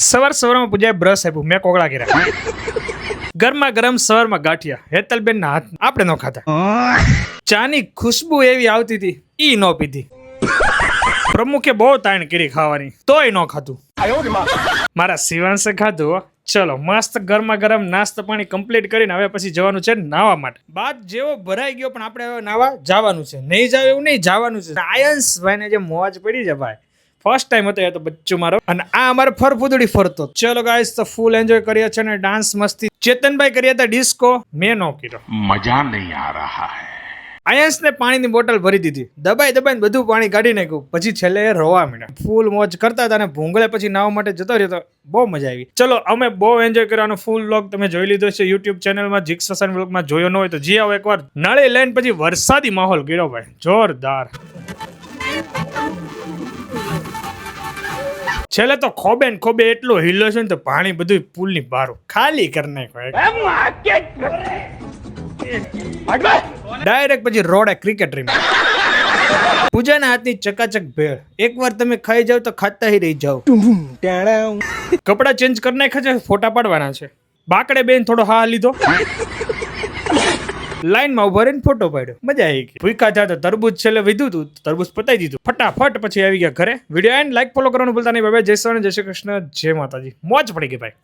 સવારમાં પૂજાએ બ્રશ આપ્યું, મેં કોગળા કર્યા. ગરમા ગરમ સવારમાં ગાંઠિયા, હેતલબેન ના હાથ આપણે નો ખાતા. ચાની ખુશ્બુ એવી આવતી હતી, ઈ નો પીધી. પ્રમુખે બહુ તાણ કરી ખાવાની, તોય નો ખાતું. મારા શિવાંશે ખાધું હો. ચલો મસ્ત ગરમા ગરમ નાસ્તો પાણી કમ્પ્લીટ કરીને હવે પછી જવાનું છે નાવા માટે. બાદ જેવો ભરાઈ ગયો પણ આપણે હવે નાવા જવાનું છે. નહીં જાવ એવું નહીં, જવાનું છે. આયન્સ ભાઈને જે મોજ પડી છે ભાઈ, ફર્સ્ટ ટાઈમ હતો એ તો બચ્ચું મારો, અને આ અમારે ફરફુદડી ફરતો. ચલો ગાઈસ તો ફૂલ એન્જોય કર્યા છે ને ડાન્સ મસ્તી. ચેતનભાઈ કર્યા હતા ડિસ્કો, મેં નો કર્યો. મજા નહીં આ રહા હૈ. આયન્સ ને પાણીની બોટલ ભરી દીધી, દબાઈને બધું પાણી કાઢી નાખ્યું. પછી છેલ્લે રોવા માંડ્યા. ફૂલ મોજ કરતા હતા અને ભૂંગળે પછી નાવા માટે જતો રહ્યો તો બહુ મજા આવી. ચલો અમે બહુ એન્જોય કરવાનો ફૂલ વ્લોગ તમે જોઈ લીધો છે યુટ્યુબ ચેનલમાં. જીક્સ ફેશન વ્લોગમાં જોયો ન હોય તો જી આવો એકવાર. નળે લઈને પછી વરસાદી માહોલ કર્યો ભાઈ, જોરદાર. છેલ્લે તો ખોબે ને ખોબે એટલો હિલ્લો છે ને તો પાણી બધું પુલની બહાર ખાલી કરી નાખ્યો. ડાયરેક્ટ પછી રોડે ક્રિકેટ રમી. પૂજાના હાથની ચકાચક ભેળ, એકવાર તમે ખાઈ જાવ તો ખાતા રહી જાવ. કપડા ચેન્જ કરી નાખ્યા છે, ફોટા પાડવાના છે. બાકડે બેન થોડો હા લીધો, લાઈનમાં ઉભા રહીને ફોટો પાડ્યો. મજા આવી ગઈ. ભૂખા થયા તો તરબૂચ છેલ્લે વીધું હતું, તરબૂચ પતાઈ દીધું ફટાફટ. પછી આવી ગયા ઘરે. વિડીયો એન્ડ લાઈક ફોલો કરવાનું ભૂલતા નહીં. બાય જય શ્રી કૃષ્ણ, જય શ્રી કૃષ્ણ, જય માતાજી. મોજ પડી ગઈ ભાઈ.